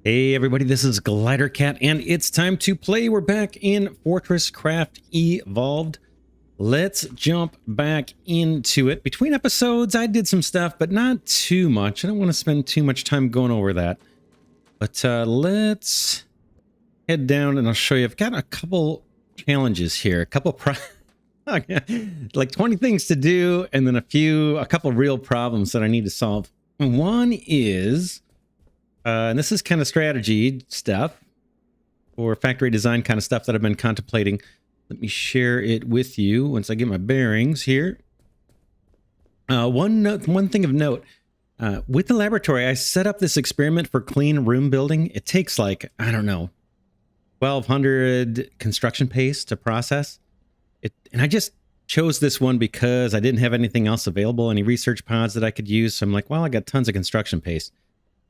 Hey everybody, this is Glidercat, and it's time to play. We're back in FortressCraft Evolved. Let's jump back into it. Between episodes, I did some stuff, but not too much. I don't want to spend too much time going over that. But let's head down and I'll show you. I've got a couple challenges here, a couple like 20 things to do, and then a couple real problems that I need to solve. One is... and this is kind of strategy stuff or factory design kind of stuff that I've been contemplating. Let me share it with you once I get my bearings here. One thing of note, with the laboratory, I set up this experiment for clean room building. It takes like, I don't know, 1,200 construction paste to process it. And I just chose this one because I didn't have anything else available, any research pods that I could use. So I'm like, well, I got tons of construction paste.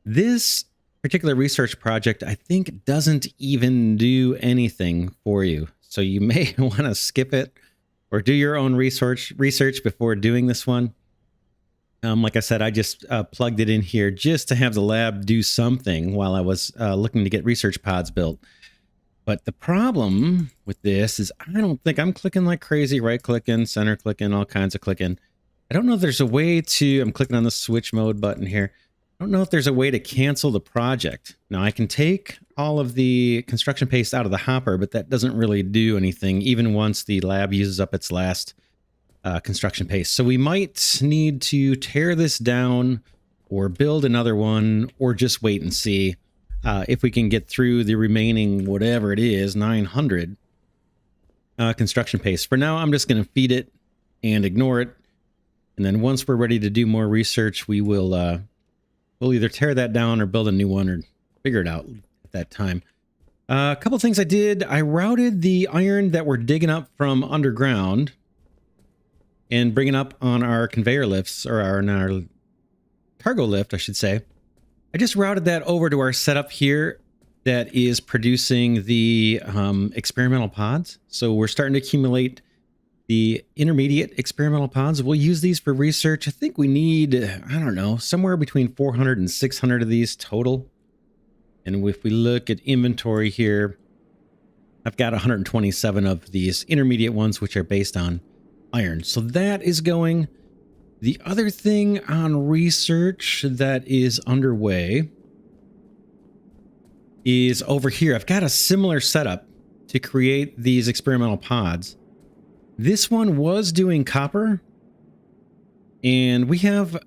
This particular research project, I think, doesn't even do anything for you. So you may want to skip it or do your own research before doing this one. Like I said, I just plugged it in here just to have the lab do something while I was looking to get research pods built. But the problem with this is I don't think I'm clicking like crazy, right-clicking, center-clicking, all kinds of clicking. I don't know if there's a way to... I'm clicking on the switch mode button here. I don't know if there's a way to cancel the project. Now, I can take all of the construction paste out of the hopper, but that doesn't really do anything, even once the lab uses up its last construction paste. So we might need to tear this down or build another one, or just wait and see if we can get through the remaining, whatever it is, 900 construction paste. For now, I'm just going to feed it and ignore it. And then once we're ready to do more research, we will... we'll either tear that down or build a new one or figure it out at that time. A couple things I did. I routed the iron that we're digging up from underground and bringing up on our conveyor lifts, or on our cargo lift, I should say. I just routed that over to our setup here that is producing the experimental pods. So we're starting to accumulate the intermediate experimental pods. We'll use these for research. I think we need, I don't know, somewhere between 400 and 600 of these total. And if we look at inventory here, I've got 127 of these intermediate ones, which are based on iron. So that is going. The other thing on research that is underway is over here. I've got a similar setup to create these experimental pods. This one was doing copper, and we have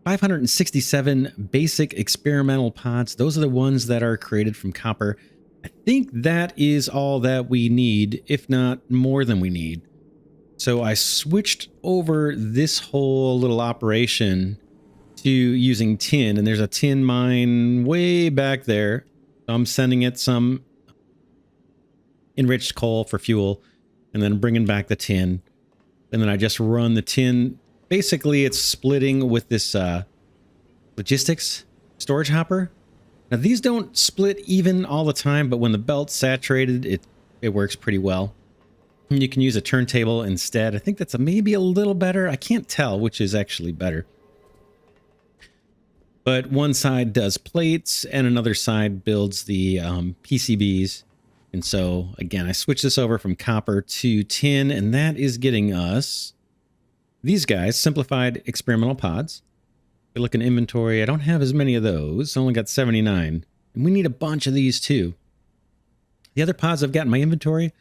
567 basic experimental pods. Those are the ones that are created from copper. I think that is all that we need, if not more than we need. So I switched over this whole little operation to using tin, and there's a tin mine way back there. So I'm sending it some enriched coal for fuel, and then bringing back the tin. And then I just run the tin. Basically, it's splitting with this logistics storage hopper. Now, these don't split even all the time, but when the belt's saturated, it works pretty well. And you can use a turntable instead. I think that's maybe a little better. I can't tell which is actually better. But one side does plates, and another side builds the PCBs. And so, again, I switched this over from copper to tin, and that is getting us these guys, Simplified Experimental Pods. If we look in inventory, I don't have as many of those. I only got 79. And we need a bunch of these, too. The other pods I've got in my inventory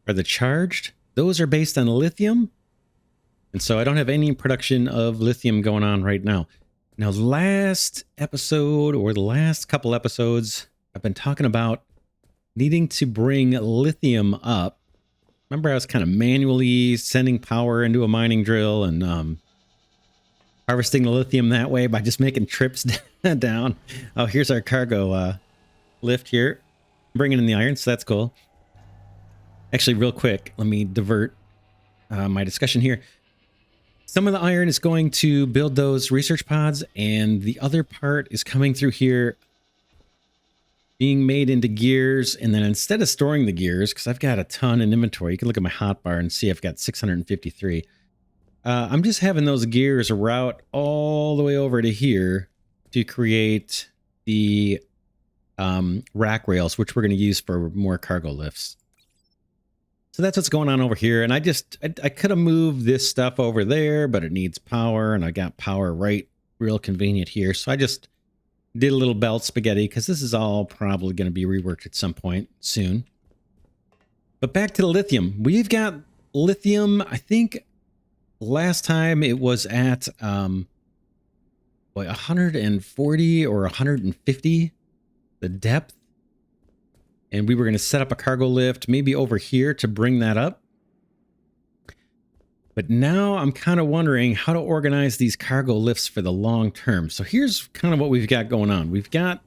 are the charged. Those are based on lithium. And so I don't have any production of lithium going on right now. Now, last episode, or the last couple episodes, I've been talking about needing to bring lithium up. Remember, I was kind of manually sending power into a mining drill and harvesting the lithium that way by just making trips down. Oh, here's our cargo lift here. Bringing in the iron, so that's cool. Actually, real quick, let me divert my discussion here. Some of the iron is going to build those research pods, and the other part is coming through here, being made into gears. And then instead of storing the gears, because I've got a ton in inventory, you can look at my hotbar and see I've got 653. I'm just having those gears route all the way over to here to create the rack rails, which we're going to use for more cargo lifts. So that's what's going on over here. And I could have moved this stuff over there, but it needs power, and I got power right real convenient here. So I just did a little belt spaghetti because this is all probably going to be reworked at some point soon. But back to the lithium. We've got lithium, I think last time it was at 140 or 150 the depth. And we were going to set up a cargo lift maybe over here to bring that up. But now I'm kind of wondering how to organize these cargo lifts for the long term. So here's kind of what we've got going on. We've got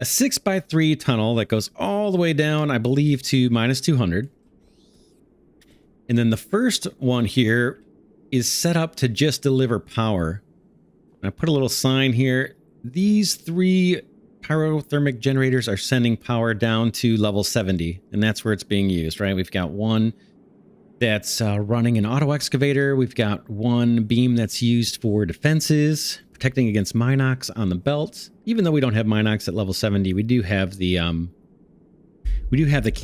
a 6x3 tunnel that goes all the way down, I believe, to -200. And then the first one here is set up to just deliver power. And I put a little sign here. These 3 pyrothermic generators are sending power down to level 70, and that's where it's being used, right? We've got one that's running an auto excavator. We've got one beam that's used for defenses, protecting against Minox on the belt. Even though we don't have Minox at level 70, we do have the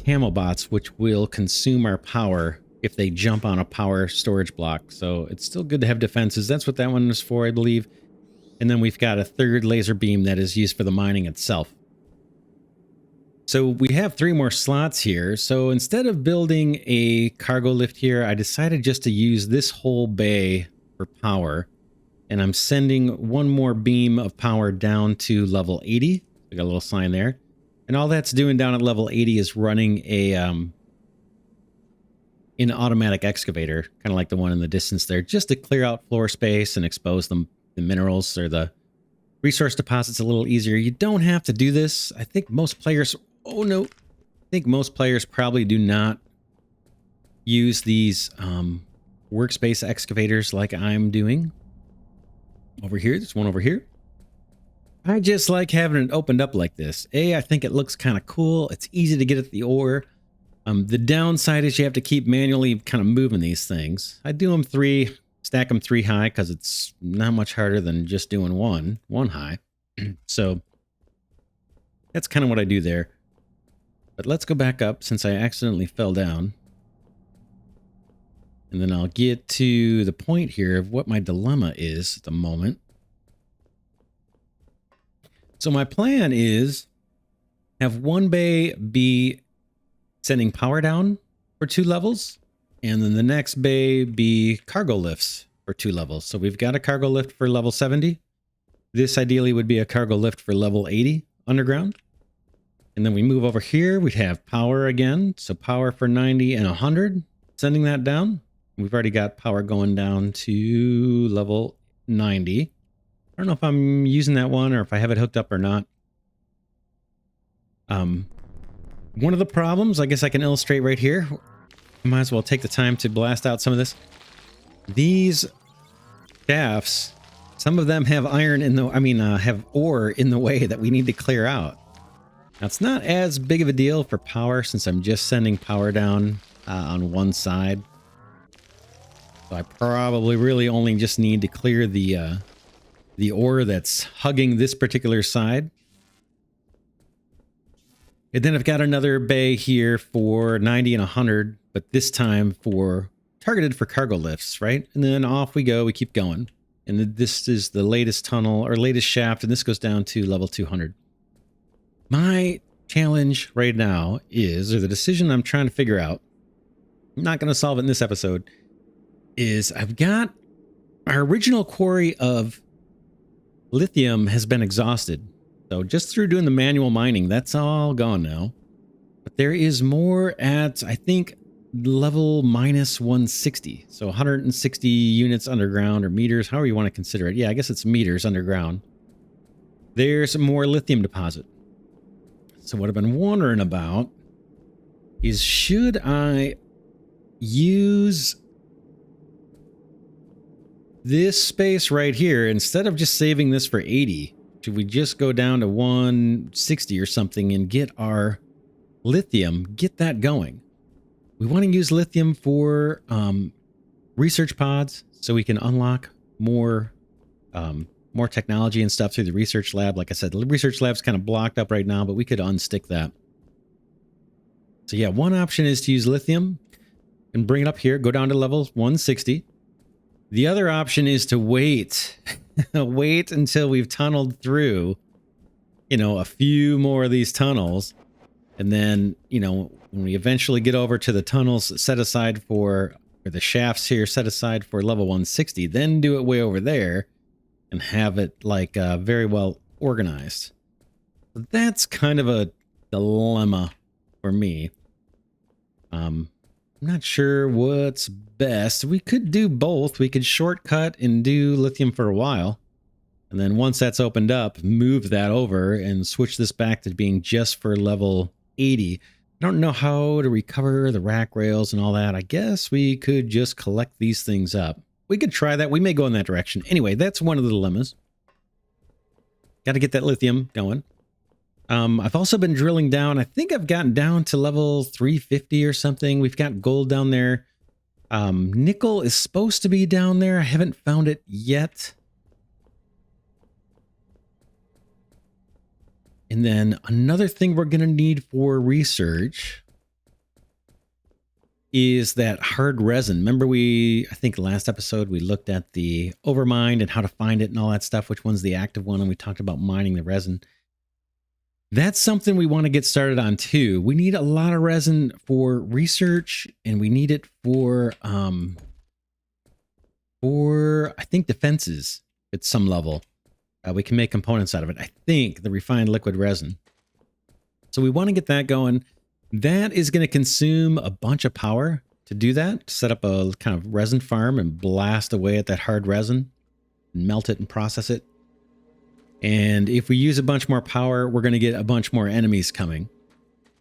camo bots, which will consume our power if they jump on a power storage block. So it's still good to have defenses. That's what that one is for, I believe. And then we've got a third laser beam that is used for the mining itself. So we have 3 more slots here. So instead of building a cargo lift here, I decided just to use this whole bay for power. And I'm sending one more beam of power down to level 80. I got a little sign there. And all that's doing down at level 80 is running an automatic excavator, kind of like the one in the distance there, just to clear out floor space and expose the minerals or the resource deposits a little easier. You don't have to do this. I think most players, I think most players probably do not use these workspace excavators like I'm doing. Over here, there's one over here. I just like having it opened up like this. I think it looks kind of cool. It's easy to get at the ore. The downside is you have to keep manually kind of moving these things. I do them 3, stack them 3 high because it's not much harder than just doing one high. So that's kind of what I do there. But let's go back up since I accidentally fell down. And then I'll get to the point here of what my dilemma is at the moment. So my plan is have one bay be sending power down for 2 levels, and then the next bay be cargo lifts for 2 levels. So we've got a cargo lift for level 70. This ideally would be a cargo lift for level 80 underground. And then we move over here, we'd have power again. So power for 90 and 100, sending that down. We've already got power going down to level 90. I don't know if I'm using that one or if I have it hooked up or not. One of the problems, I guess I can illustrate right here. I might as well take the time to blast out some of this. These shafts, some of them have iron in the, have ore in the way that we need to clear out. Now, it's not as big of a deal for power since I'm just sending power down on one side. So I probably really only just need to clear the ore that's hugging this particular side. And then I've got another bay here for 90 and 100, but this time targeted for cargo lifts, right? And then off we go, we keep going. And this is the latest tunnel or latest shaft, and this goes down to level 200. My challenge right now is, or the decision I'm trying to figure out, I'm not going to solve it in this episode, is I've got our original quarry of lithium has been exhausted. So just through doing the manual mining, that's all gone now. But there is more at, I think, level -160. So 160 units underground or meters, however you want to consider it. Yeah, I guess it's meters underground. There's more lithium deposit. So what I've been wondering about is, should I use this space right here instead of just saving this for 80? Should we just go down to 160 or something and get our lithium, get that going? We want to use lithium for research pods so we can unlock more more technology and stuff through the research lab. Like I said, the research lab's kind of blocked up right now, but we could unstick that. So yeah, one option is to use lithium and bring it up here, go down to level 160. The other option is to wait, wait until we've tunneled through, a few more of these tunnels. And then, when we eventually get over to the tunnels set aside for, or the shafts here set aside for level 160, then do it way over there and have it like very well organized. So that's kind of a dilemma for me. I'm not sure what's best. We could do both. We could shortcut and do lithium for a while. And then once that's opened up, move that over and switch this back to being just for level 80. I don't know how to recover the rack rails and all that. I guess we could just collect these things up. We could try that. We may go in that direction. Anyway, that's one of the dilemmas. Got to get that lithium going. I've also been drilling down. I think I've gotten down to level 350 or something. We've got gold down there. Nickel is supposed to be down there. I haven't found it yet. And then another thing we're going to need for research is that hard resin. Remember I think last episode we looked at the overmined and how to find it and all that stuff, which one's the active one, and we talked about mining the resin. That's something we want to get started on too. We need a lot of resin for research, and we need it for I think defenses at some level. We can make components out of it. I think the refined liquid resin. So we want to get that going. That is going to consume a bunch of power to do that. To set up a kind of resin farm and blast away at that hard resin, and melt it and process it. And if we use a bunch more power, we're going to get a bunch more enemies coming.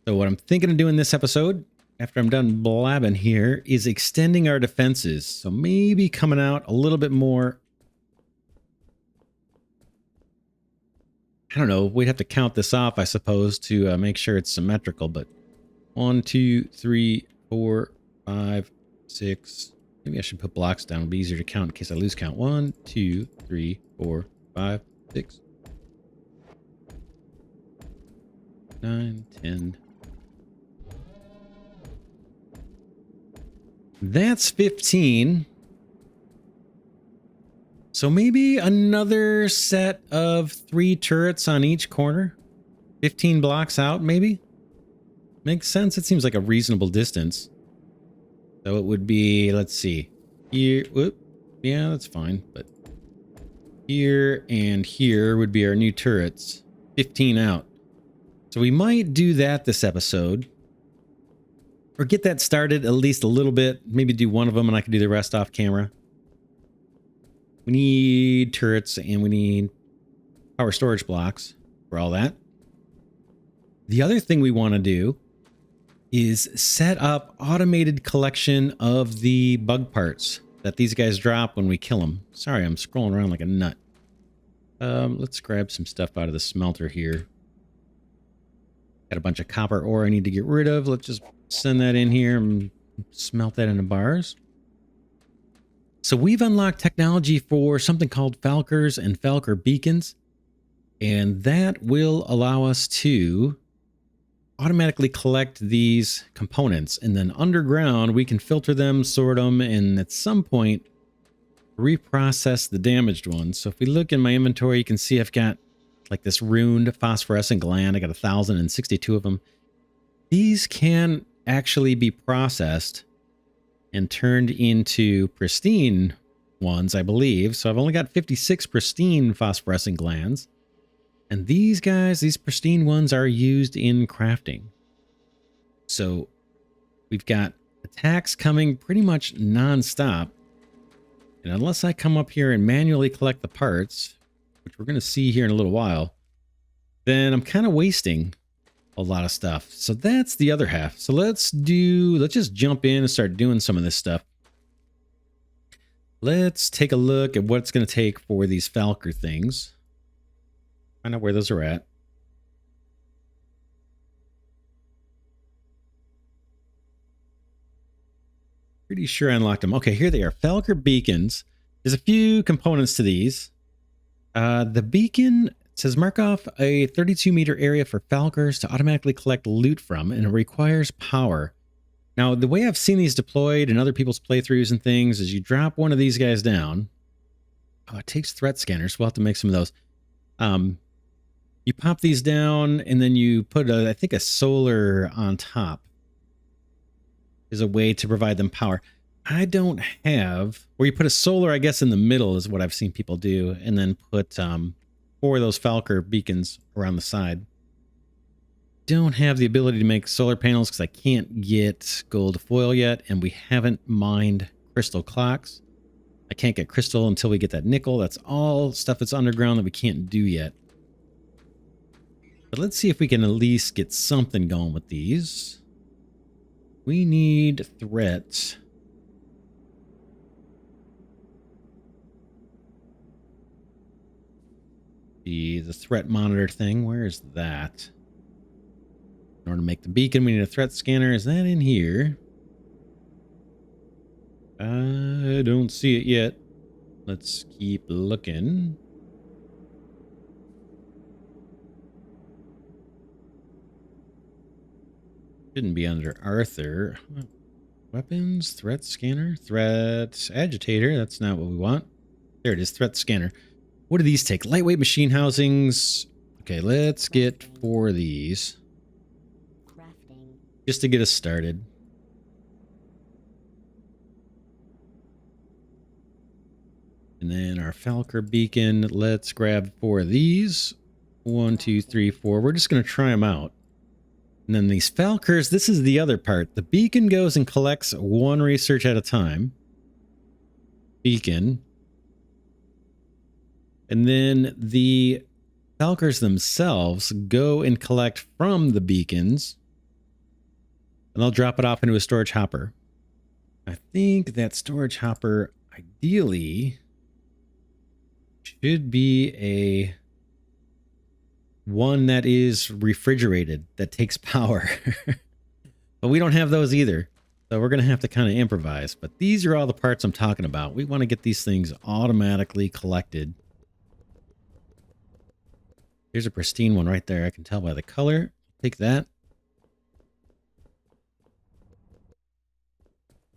So what I'm thinking of doing this episode, after I'm done blabbing here, is extending our defenses. So maybe coming out a little bit more. I don't know. We'd have to count this off, I suppose, to make sure it's symmetrical. But 1, 2, 3, 4, 5, 6. Maybe I should put blocks down. It'll be easier to count in case I lose count. 1, 2, 3, 4, 5, 6. 9, 10. That's 15. So maybe another set of 3 turrets on each corner. 15 blocks out, maybe? Makes sense. It seems like a reasonable distance. So it would be, let's see. Here, whoop. Yeah, that's fine. But here and here would be our new turrets. 15 out. So we might do that this episode. Or get that started at least a little bit. Maybe do one of them and I can do the rest off camera. We need turrets and we need power storage blocks for all that. The other thing we want to do is set up automated collection of the bug parts that these guys drop when we kill them. Sorry, I'm scrolling around like a nut. Let's grab some stuff out of the smelter here. Got a bunch of copper ore I need to get rid of. Let's just send that in here and smelt that into bars. So we've unlocked technology for something called Falcors and Falcor beacons. And that will allow us to automatically collect these components. And then underground, we can filter them, sort them, and at some point, reprocess the damaged ones. So if we look in my inventory, you can see I've got like this runed phosphorescent gland. I got 1,062 of them. These can actually be processed and turned into pristine ones, I believe. So I've only got 56 pristine phosphorescent glands. And these guys, these pristine ones, are used in crafting. So we've got attacks coming pretty much non-stop. And unless I come up here and manually collect the parts, which we're going to see here in a little while, then I'm kind of wasting a lot of stuff. So that's the other half. So let's just jump in and start doing some of this stuff. Let's take a look at what it's going to take for these Falcor things. Find out where those are at. Pretty sure I unlocked them. Okay, here they are. Falcor beacons. There's a few components to these. The beacon says mark off a 32-meter area for Falcors to automatically collect loot from, and it requires power. Now, the way I've seen these deployed in other people's playthroughs and things is you drop one of these guys down. Oh, it takes threat scanners. We'll have to make some of those. You pop these down, and then you put, I think, a solar on top is a way to provide them power. I don't have, where you put a solar, I guess, in the middle is what I've seen people do, and then put 4 of those Falcor beacons around the side. Don't have the ability to make solar panels because I can't get gold foil yet, and we haven't mined crystal clocks. I can't get crystal until we get that nickel. That's all stuff that's underground that we can't do yet. But let's see if we can at least get something going with these. We need threats. The threat monitor thing, where is that? In order to make the beacon, we need a threat scanner. Is that in here? I don't see it yet. Let's keep looking. Shouldn't be under Arthur. Weapons, threat scanner, threat agitator. That's not what we want. There it is, threat scanner. What do these take? Lightweight machine housings. Okay, let's get 4 of these. Crafting. Just to get us started. And then our Falcor beacon. Let's grab 4 of these. 1, 2, 3, 4. We're just going to try them out. And then these Falcors, this is the other part. The beacon goes and collects 1 research at a time. Beacon. And then the Falcors themselves go and collect from the beacons. And they'll drop it off into a storage hopper. I think that storage hopper, ideally, should be a one that is refrigerated, that takes power. But we don't have those either. So we're going to have to kind of improvise. But these are all the parts I'm talking about. We want to get these things automatically collected. Here's a pristine one right there. I can tell by the color. Take that.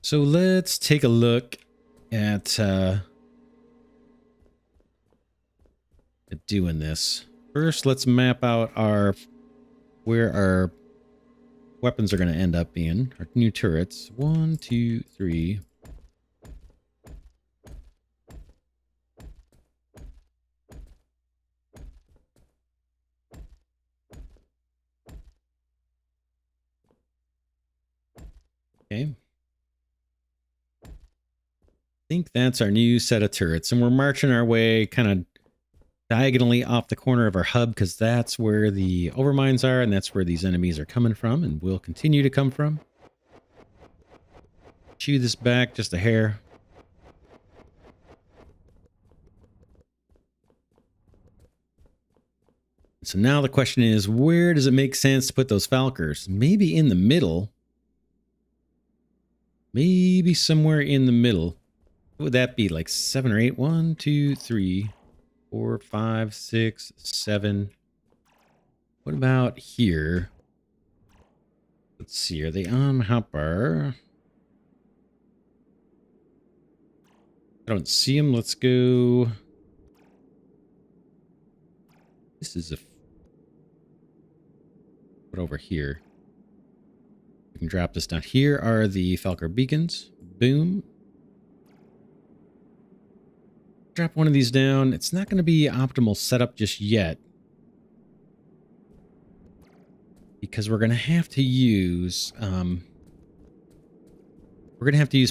So let's take a look at doing this. First, let's map out where our weapons are going to end up being. Our new turrets. 1, 2, 3. Okay. I think that's our new set of turrets, and we're marching our way kind of diagonally off the corner of our hub because that's where the overmines are, and that's where these enemies are coming from and will continue to come from. Chew this back just a hair. So now the question is, where does it make sense to put those Falcors? Maybe in the middle. Maybe somewhere in the middle. What would that be? Like 7 or 8? 1, 2, 3, 4, 5, 6, 7. What about here? Let's see. Are they on hopper? I don't see them. Let's go. This is a. What over here? We can drop this down. Here are the Falcor beacons. Boom. Drop one of these down. It's not going to be optimal setup just yet, because we're going to have to use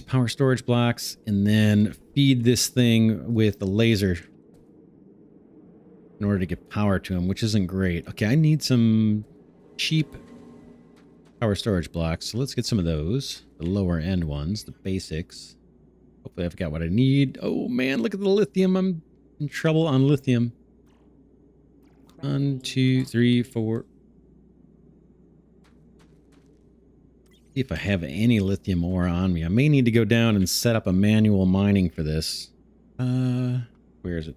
power storage blocks and then feed this thing with a laser in order to get power to them, which isn't great. Okay, I need some cheap power storage blocks, so let's get some of those, the lower end ones, the basics. Hopefully I've got what I need. Oh man, look at the lithium. I'm in trouble on lithium. 1, 2, 3, 4. See if I have any lithium ore on me. I may need to go down and set up a manual mining for this. Where is it?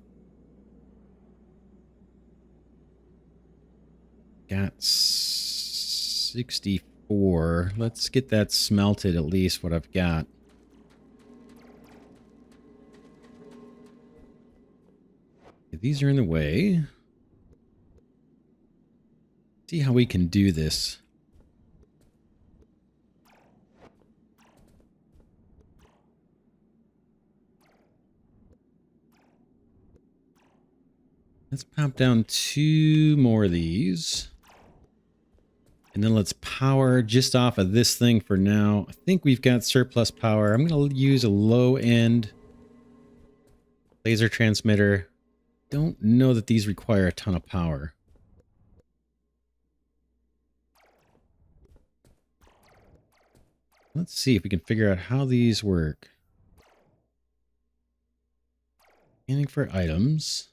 got 64. Let's get that smelted, at least what I've got. These are in the way. See how we can do this. Let's pop down 2 more of these. And then let's power just off of this thing for now. I think we've got surplus power. I'm going to use a low-end laser transmitter. Don't know that these require a ton of power. Let's see if we can figure out how these work. Scanning for items.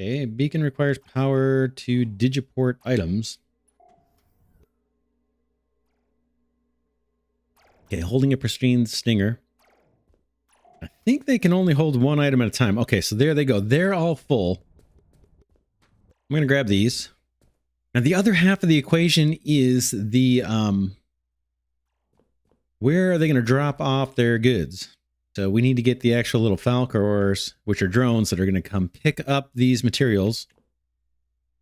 Okay, beacon requires power to digiport items. Okay, holding a pristine stinger. I think they can only hold 1 item at a time. Okay, so there they go. They're all full. I'm going to grab these. Now, the other half of the equation is the, where are they going to drop off their goods? So we need to get the actual little Falcors, which are drones that are going to come pick up these materials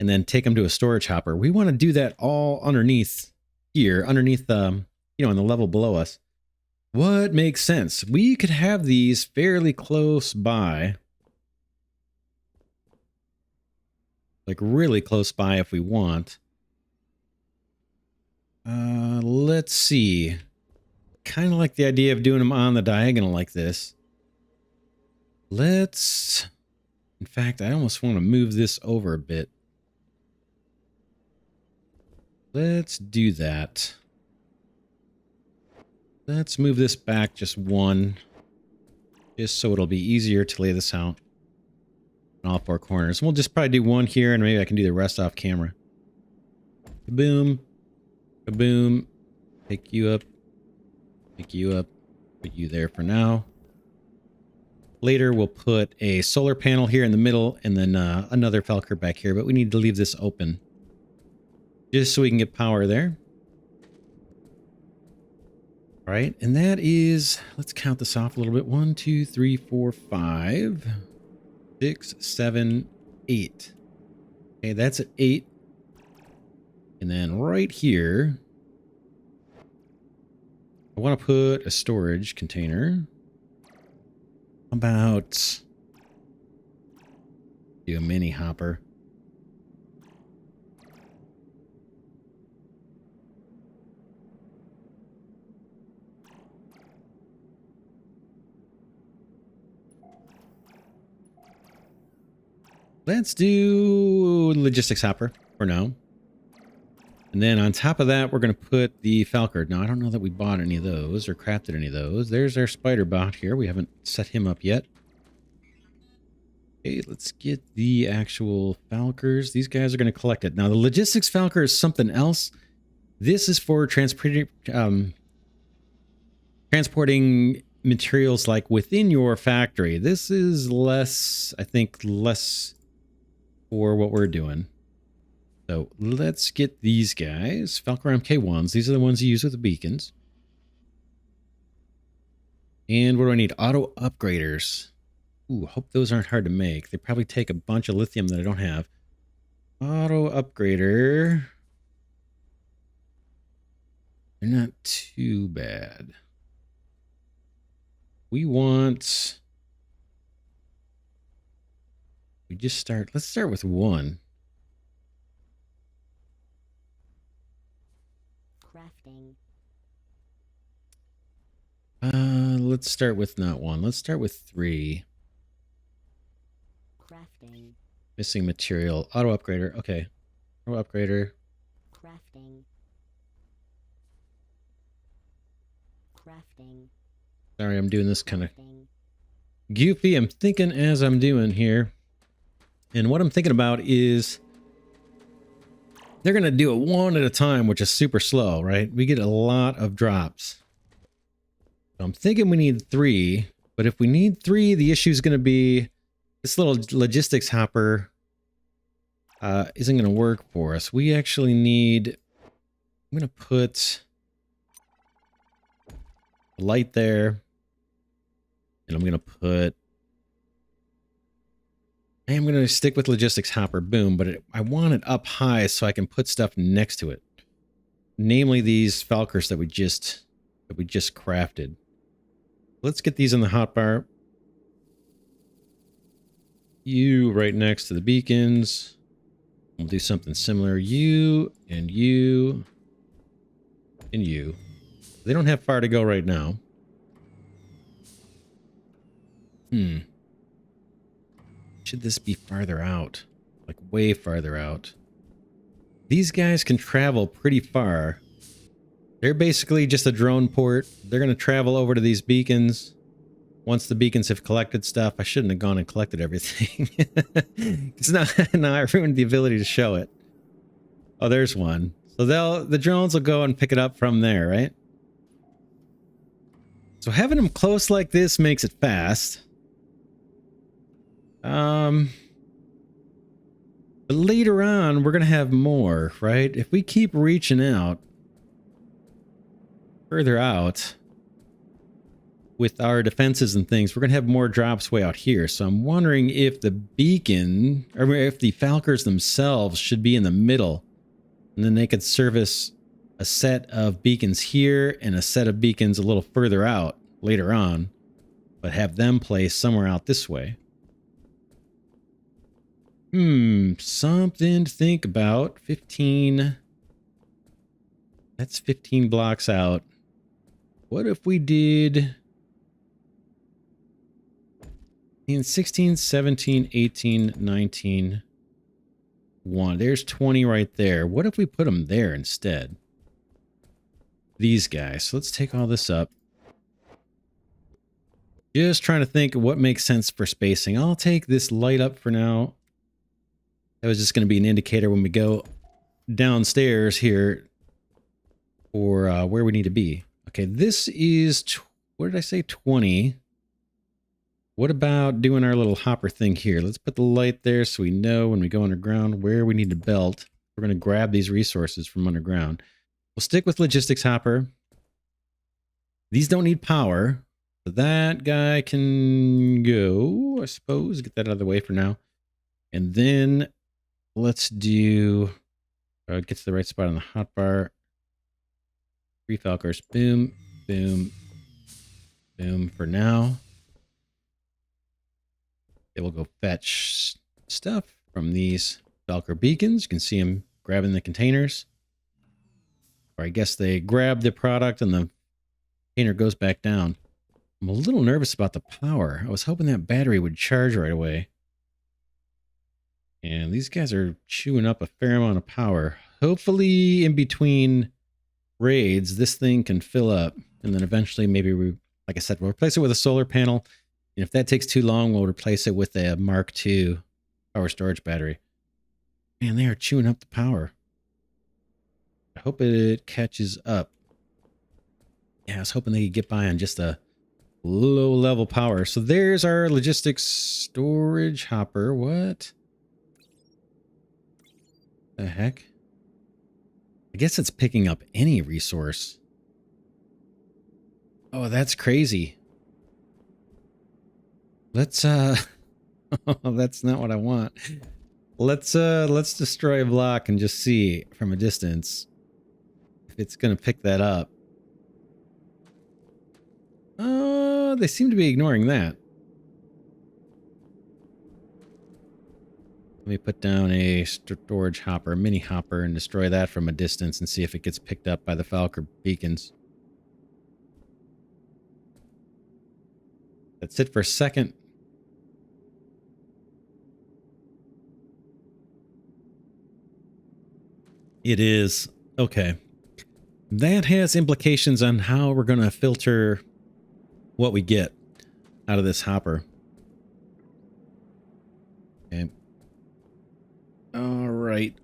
and then take them to a storage hopper. We want to do that all underneath here, underneath, you know, on the level below us. What makes sense? We could have these fairly close by. Like really close by if we want. Let's see. Kind of like the idea of doing them on the diagonal like this. Let's... In fact, I almost want to move this over a bit. Let's do that. Let's move this back just 1. Just so it'll be easier to lay this out on all 4 corners. We'll just probably do 1 here, and maybe I can do the rest off camera. Kaboom. Kaboom. Pick you up. Pick you up. Put you there for now. Later, we'll put a solar panel here in the middle, and then another Falcor back here, but we need to leave this open. Just so we can get power there. All right, and that is, let's count this off a little bit. 1, 2, 3, 4, 5, 6, 7, 8. Okay, that's at 8. And then right here, I want to put a storage container. How about do a mini hopper? Let's do logistics hopper for now. And then on top of that, we're going to put the Falcor. Now, I don't know that we bought any of those or crafted any of those. There's our spider bot here. We haven't set him up yet. Okay, let's get the actual Falcors. These guys are going to collect it. Now, the logistics Falcor is something else. This is for transporting materials like within your factory. This is less, I think, less for what we're doing. So let's get these guys. Falcor MK1s. These are the ones you use with the beacons. And what do I need? Auto upgraders. Ooh, hope those aren't hard to make. They probably take a bunch of lithium that I don't have. Auto upgrader. They're not too bad. We want... We just start... Let's start with 1. Crafting. Let's start with not 1. Let's start with 3. Crafting. Missing material. Auto upgrader. Okay. Auto upgrader. Crafting. Crafting. Sorry, I'm doing this kind of goofy. I'm thinking as I'm doing here. And what I'm thinking about is they're going to do it 1 at a time, which is super slow, right? We get a lot of drops. So I'm thinking we need 3, but if we need 3, the issue is going to be this little logistics hopper isn't going to work for us. We actually need... I'm going to put a light there. And I'm going to put... I'm going to stick with logistics hopper, boom, but I want it up high so I can put stuff next to it. Namely these Falcors that we just crafted. Let's get these in the hotbar. You right next to the beacons. We'll do something similar. You and you and you. They don't have far to go right now. Should this be farther out? Like way farther out. These guys can travel pretty far. They're basically just a drone port. They're going to travel over to these beacons. Once the beacons have collected stuff, I shouldn't have gone and collected everything. It's now I ruined the ability to show it. Oh, there's one. So the drones will go and pick it up from there, right? So having them close like this makes it fast. But later on, we're going to have more, right? If we keep reaching out, further out, with our defenses and things, we're going to have more drops way out here. So I'm wondering if the beacon, or if the Falcors themselves should be in the middle. And then they could service a set of beacons here and a set of beacons a little further out later on. But have them placed somewhere out this way. Something to think about. 15. That's 15 blocks out. What if we did... 16, 17, 18, 19, 1. There's 20 right there. What if we put them there instead? These guys. So let's take all this up. Just trying to think of what makes sense for spacing. I'll take this light up for now. That was just going to be an indicator when we go downstairs here for where we need to be. Okay, this is... what did I say? 20. What about doing our little hopper thing here? Let's put the light there so we know when we go underground where we need to belt. We're going to grab these resources from underground. We'll stick with logistics hopper. These don't need power. So that guy can go, I suppose. Get that out of the way for now. And then let's do... get to the right spot on the hotbar. 3 Falcors. Boom, boom, boom for now. They will go fetch stuff from these Falcor beacons. You can see them grabbing the containers. Or I guess they grab the product and the container goes back down. I'm a little nervous about the power. I was hoping that battery would charge right away. And these guys are chewing up a fair amount of power. Hopefully in between raids, this thing can fill up. And then eventually maybe we, like I said, we'll replace it with a solar panel. And if that takes too long, we'll replace it with a Mark II power storage battery. Man, they are chewing up the power. I hope it catches up. Yeah, I was hoping they could get by on just a low level power. So there's our logistics storage hopper. What the heck? I guess it's picking up any resource. Oh, that's crazy. Let's oh, that's not what I want. Let's destroy a block and just see from a distance if it's gonna pick that up. They seem to be ignoring that. Let me put down a storage hopper, a mini hopper, and destroy that from a distance and see if it gets picked up by the Falcor beacons. That's it for a second. It is. Okay. That has implications on how we're going to filter what we get out of this hopper. Okay. All right.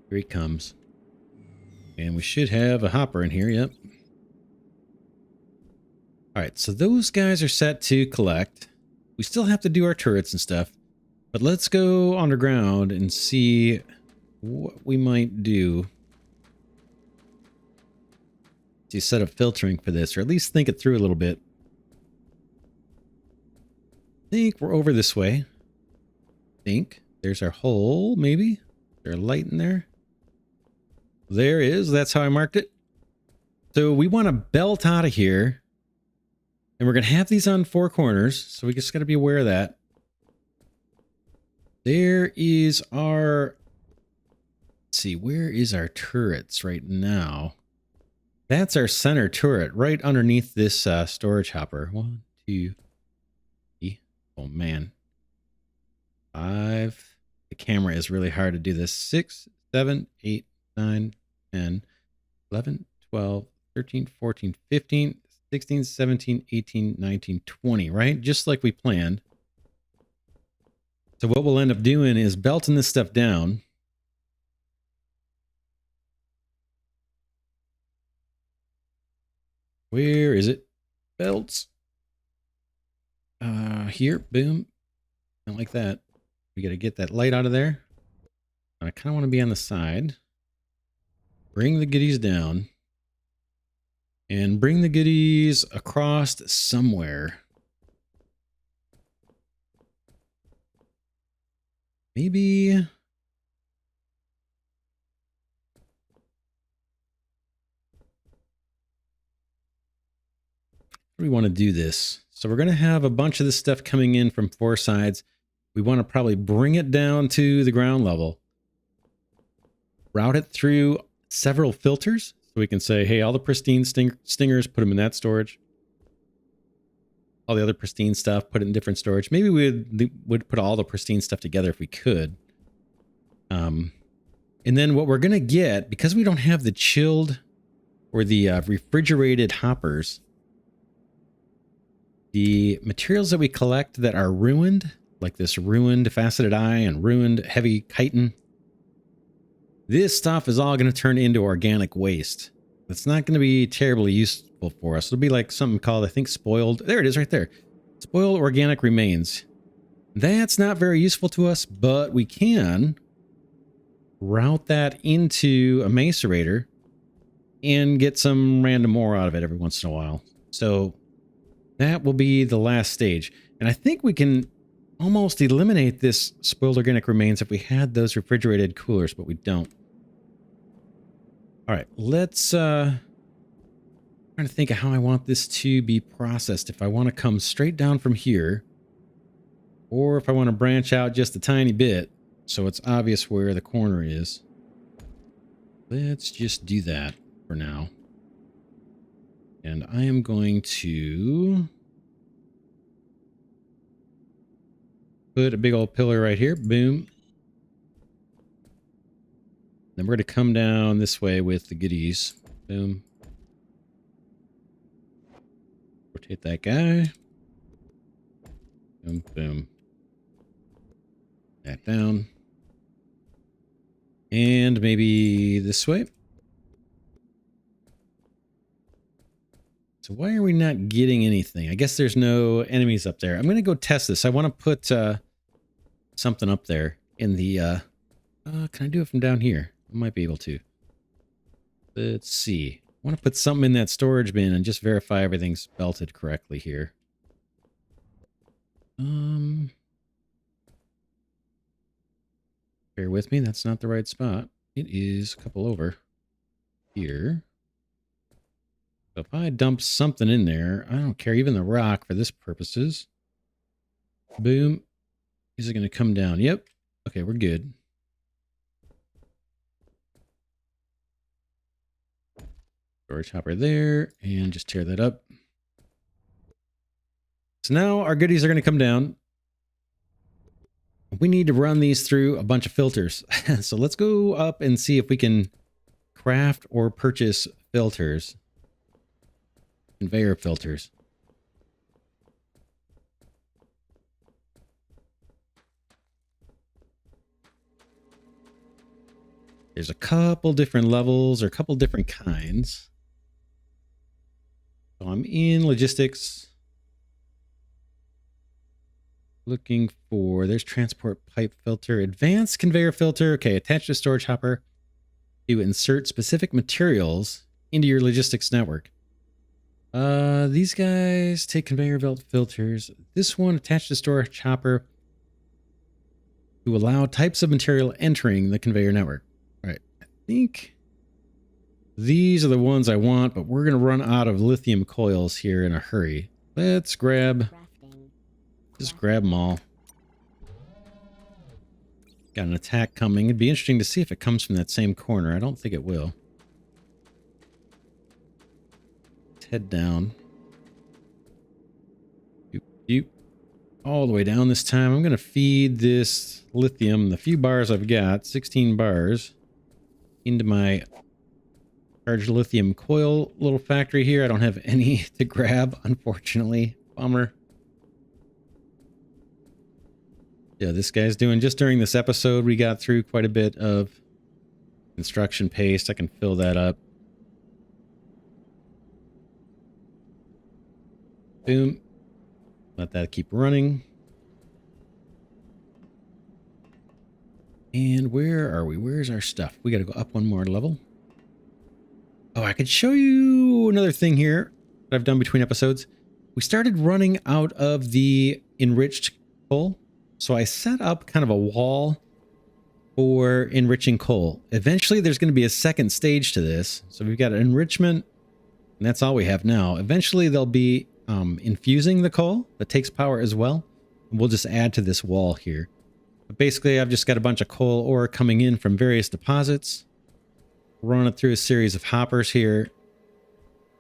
Here he comes. And we should have a hopper in here. Yep. All right. So those guys are set to collect. We still have to do our turrets and stuff, but let's go underground and see what we might do to set up filtering for this, or at least think it through a little bit. I think we're over this way. I think there's our hole, maybe. Is there a light in there? There is. That's how I marked it. So we want to belt out of here. And we're going to have these on 4 corners. So we just got to be aware of that. There is our... Let's see. Where is our turrets right now? That's our center turret right underneath this storage hopper. 1, 2, 3. Oh, man. 5. The camera is really hard to do this. 6, 7, 8, 9, 10, 11, 12, 13, 14, 15, 16, 17, 18, 19, 20, right? Just like we planned. So what we'll end up doing is belting this stuff down. Where is it? Belts. Here, boom. Not like that. We got to get that light out of there. I kind of want to be on the side. Bring the goodies down. And bring the goodies across somewhere. Maybe... How do we want to do this? So we're going to have a bunch of this stuff coming in from 4 sides. We want to probably bring it down to the ground level. Route it through several filters. So we can say, hey, all the pristine stingers, put them in that storage. All the other pristine stuff, put it in different storage. Maybe we would put all the pristine stuff together if we could. And then what we're going to get, because we don't have the chilled or the refrigerated hoppers, the materials that we collect that are ruined, like this ruined faceted eye and ruined heavy chitin, this stuff is all going to turn into organic waste. It's not going to be terribly useful for us. It'll be like something called, I think, spoiled. There it is right there. Spoiled organic remains. That's not very useful to us, but we can route that into a macerator and get some random ore out of it every once in a while. So that will be the last stage. And I think we can almost eliminate this spoiled organic remains if we had those refrigerated coolers, but we don't. All right, let's trying to think of how I want this to be processed. If I want to come straight down from here, or if I want to branch out just a tiny bit so it's obvious where the corner is. Let's just do that for now. And I am going to put a big old pillar right here. Boom. Then we're going to come down this way with the goodies. Boom. Rotate that guy. Boom, boom. That down. And maybe this way. So why are we not getting anything? I guess there's no enemies up there. I'm going to go test this. I want to put something up there in the... can I do it from down here? I might be able to. Let's see. I want to put something in that storage bin and just verify everything's belted correctly here. Bear with me. That's not the right spot. It is a couple over here. So if I dump something in there, I don't care, even the rock for this purposes. Boom. Is it going to come down? Yep. Okay, we're good. Storage hopper there, and just tear that up. So now our goodies are going to come down. We need to run these through a bunch of filters. So let's go up and see if we can craft or purchase filters. Conveyor filters. There's a couple different levels or a couple different kinds. So I'm in logistics. Looking for, there's transport pipe filter, advanced conveyor filter. Okay, attach to storage hopper to insert specific materials into your logistics network. These guys take conveyor belt filters. This one attached to storage hopper to allow types of material entering the conveyor network. All right, I think these are the ones I want, but we're going to run out of lithium coils here in a hurry. Let's grab, just grab them all. Got an attack coming. It'd be interesting to see if it comes from that same corner. I don't think it will. Let's head down. Doop, doop. All the way down this time. I'm going to feed this lithium, the few bars I've got, 16 bars, into my charged lithium coil little factory here. I don't have any to grab, unfortunately. Bummer. Yeah, this guy's doing, just during this episode, we got through quite a bit of construction paste. I can fill that up. Boom. Let that keep running. And where are we? Where's our stuff? We got to go up one more level. Oh, I could show you another thing here that I've done between episodes. We started running out of the enriched coal. So I set up kind of a wall for enriching coal. Eventually, there's going to be a second stage to this. So we've got enrichment, and that's all we have now. Eventually, they'll be infusing the coal that takes power as well. And we'll just add to this wall here. But basically, I've just got a bunch of coal ore coming in from various deposits. Run it through a series of hoppers here.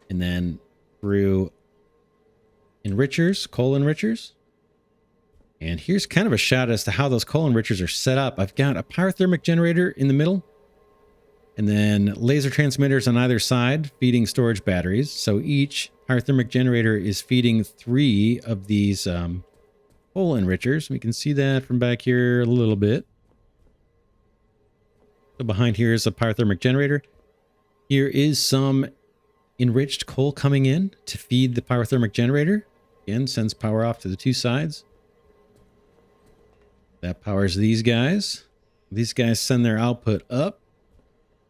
And then through enrichers, coal enrichers. And here's kind of a shot as to how those coal enrichers are set up. I've got a pyrothermic generator in the middle, and then laser transmitters on either side feeding storage batteries. So each pyrothermic generator is feeding 3 of these coal enrichers. We can see that from back here a little bit. So behind here is a pyrothermic generator. Here is some enriched coal coming in to feed the pyrothermic generator. Again, sends power off to the 2 sides. That powers these guys. These guys send their output up.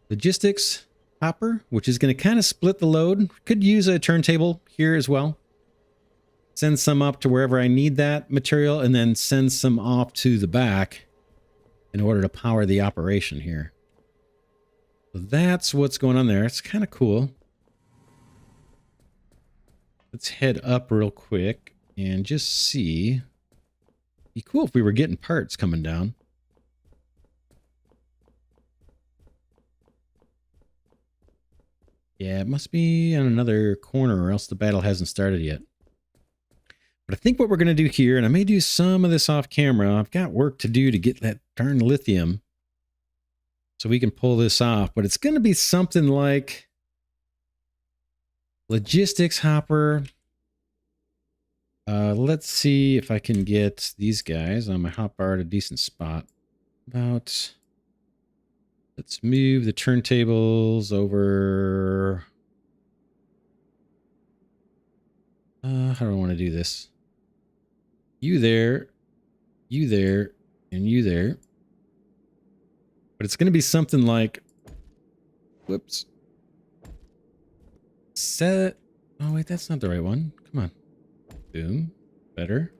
Logistics hopper, which is going to kind of split the load. Could use a turntable here as well. Send some up to wherever I need that material, and then send some off to the back in order to power the operation here. So that's what's going on there. It's kind of cool. Let's head up real quick and just see. Be cool if we were getting parts coming down. Yeah, it must be on another corner or else the battle hasn't started yet. But I think what we're going to do here, and I may do some of this off camera, I've got work to do to get that darn lithium so we can pull this off. But it's going to be something like logistics hopper. Let's see if I can get these guys on my hotbar at a decent spot. Let's move the turntables over. How do I want to do this? You there, and you there. But it's going to be something like, whoops. Set. Oh, wait, that's not the right one. Come on. Boom. Better.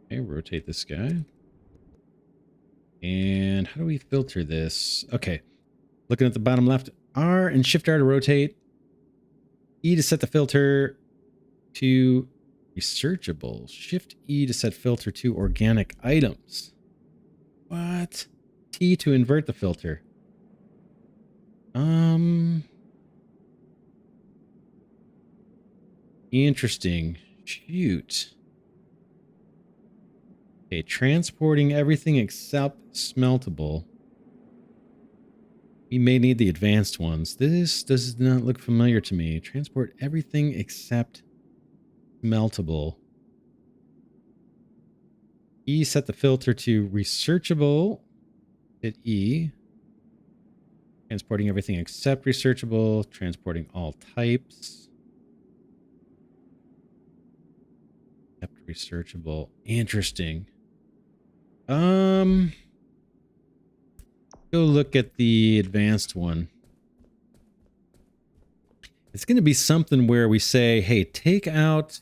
Okay, rotate this guy. And how do we filter this? Okay. Looking at the bottom left, R and Shift R to rotate. E to set the filter to researchable. Shift E to set filter to organic items. What? T to invert the filter. Interesting. Shoot. Okay, transporting everything except smeltable. We may need the advanced ones. This does not look familiar to me. Transport everything except smeltable. E set the filter to researchable. Hit E. Transporting everything except researchable. Transporting all types. Except Researchable. Interesting. Go look at the advanced one. It's going to be something where we say, hey, take out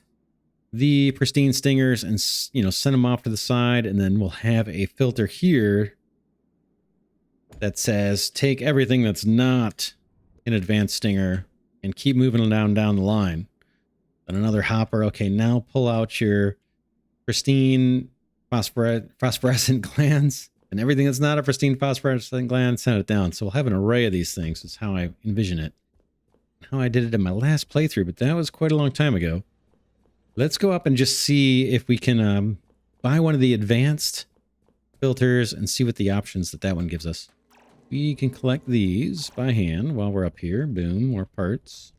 the pristine stingers and, you know, send them off to the side, and then we'll have a filter here that says take everything that's not an advanced stinger and keep moving down the line. And another hopper. Okay, now pull out your pristine phosphorescent glands and everything that's not a pristine phosphorescent gland, send it down. So we'll have an array of these things. That's how I envision it. How I did it in my last playthrough, but that was quite a long time ago. Let's go up and just see if we can buy one of the advanced filters and see what the options that one gives us. We can collect these by hand while we're up here. Boom, more parts.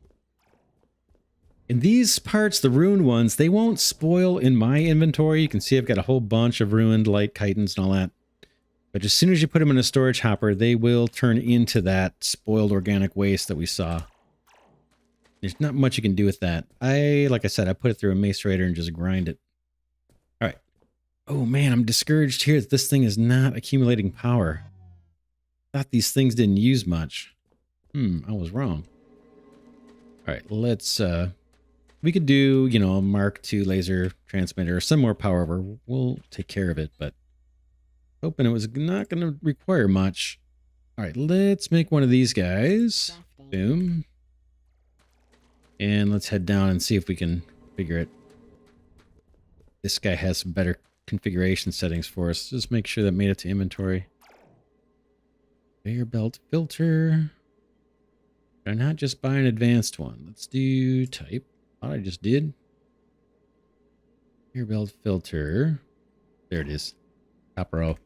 And these parts, the ruined ones, they won't spoil in my inventory. You can see I've got a whole bunch of ruined light chitons and all that. But as soon as you put them in a storage hopper, they will turn into that spoiled organic waste that we saw. There's not much you can do with that. Like I said, I put it through a macerator and just grind it. All right. Oh man, I'm discouraged here that this thing is not accumulating power. Thought these things didn't use much. I was wrong. All right, let's, we could do, you know, a Mark II laser transmitter or some more power. We'll take care of it, but hoping it was not going to require much. All right, let's make one of these guys. Boom. And let's head down and see if we can figure it. This guy has some better configuration settings for us. Just make sure that made it to inventory. Conveyor belt filter. Did I not just buy an advanced one? Let's do type. Thought I just did. Conveyor belt filter. There it is. Top row.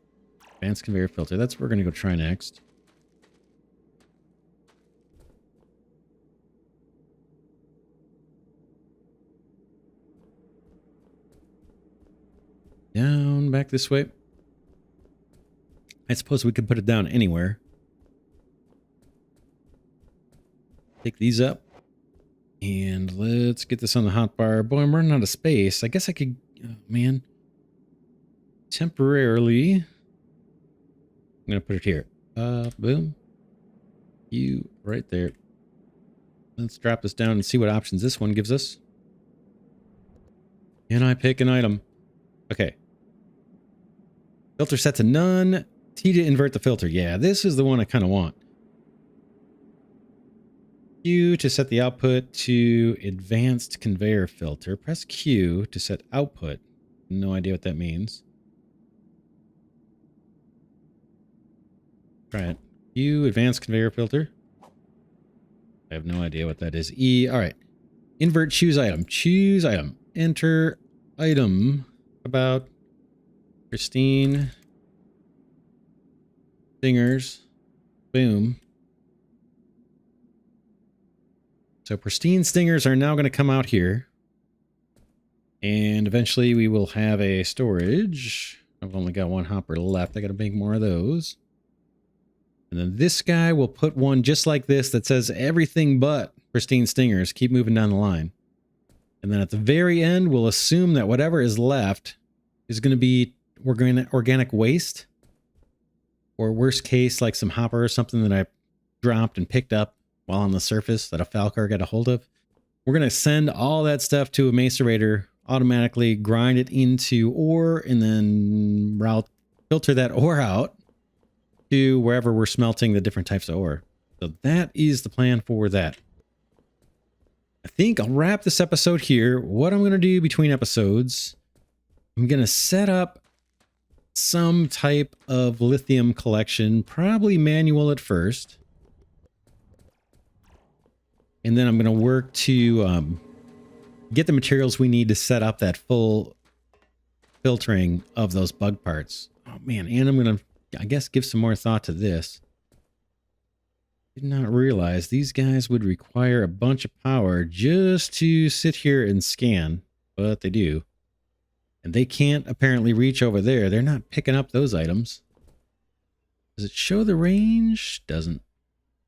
Advanced conveyor filter. That's what we're going to go try next. Down, back this way. I suppose we could put it down anywhere. Pick these up. And let's get this on the hotbar. Boy, I'm running out of space. I guess I could... Oh, man. Temporarily... I'm going to put it here. Boom. You right there. Let's drop this down and see what options this one gives us. Can I pick an item? Okay. Filter set to none. T to invert the filter. Yeah, this is the one I kind of want. Q to set the output to advanced conveyor filter. Press Q to set output. No idea what that means. Try it. Q, advanced conveyor filter. I have no idea what that is. E, all right. Invert, choose item. Choose item. Enter item. About pristine stingers. Boom. So pristine stingers are now going to come out here. And eventually we will have a storage. I've only got one hopper left. I got to make more of those. And then this guy will put one just like this that says everything but pristine stingers. Keep moving down the line. And then at the very end, we'll assume that whatever is left is going to be organic waste. Or worst case, like some hopper or something that I dropped and picked up while on the surface that a Falcor got a hold of. We're going to send all that stuff to a macerator, automatically grind it into ore, and then filter that ore out to wherever we're smelting the different types of ore. So that is the plan for that. I think I'll wrap this episode here. What I'm going to do between episodes, I'm going to set up some type of lithium collection, probably manual at first. And then I'm going to work to get the materials we need to set up that full filtering of those bug parts. Oh man, and I'm going to, I guess, give some more thought to this. Did not realize these guys would require a bunch of power just to sit here and scan, but they do. And they can't apparently reach over there. They're not picking up those items. Does it show the range? Doesn't.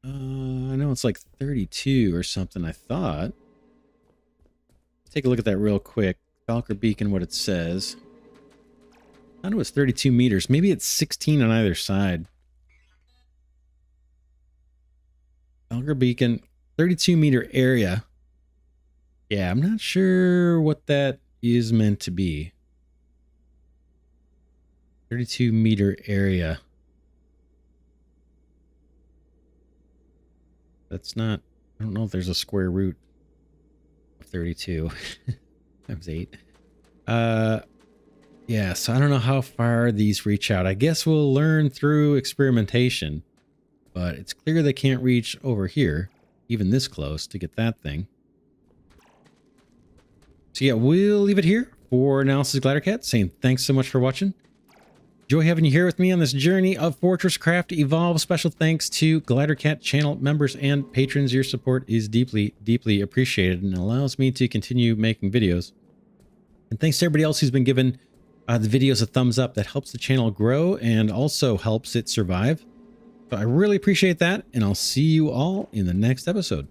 I know it's like 32 or something, I thought. Let's take a look at that real quick. Falcor beacon what it says. I thought it was 32 meters. Maybe it's 16 on either side. Falcor beacon, 32 meter area. Yeah, I'm not sure what that is meant to be. 32 meter area. That's not, I don't know if there's a square root of 32 times 8. Yeah, so I don't know how far these reach out. I guess we'll learn through experimentation, but it's clear they can't reach over here, even this close, to get that thing. So yeah, we'll leave it here for Analysis Glidercat, saying thanks so much for watching. Enjoy having you here with me on this journey of FortressCraft Evolved. Special thanks to Glidercat channel members and patrons. Your support is deeply, deeply appreciated and allows me to continue making videos. And thanks to everybody else who's been giving the videos a thumbs up. That helps the channel grow and also helps it survive. So I really appreciate that, and I'll see you all in the next episode.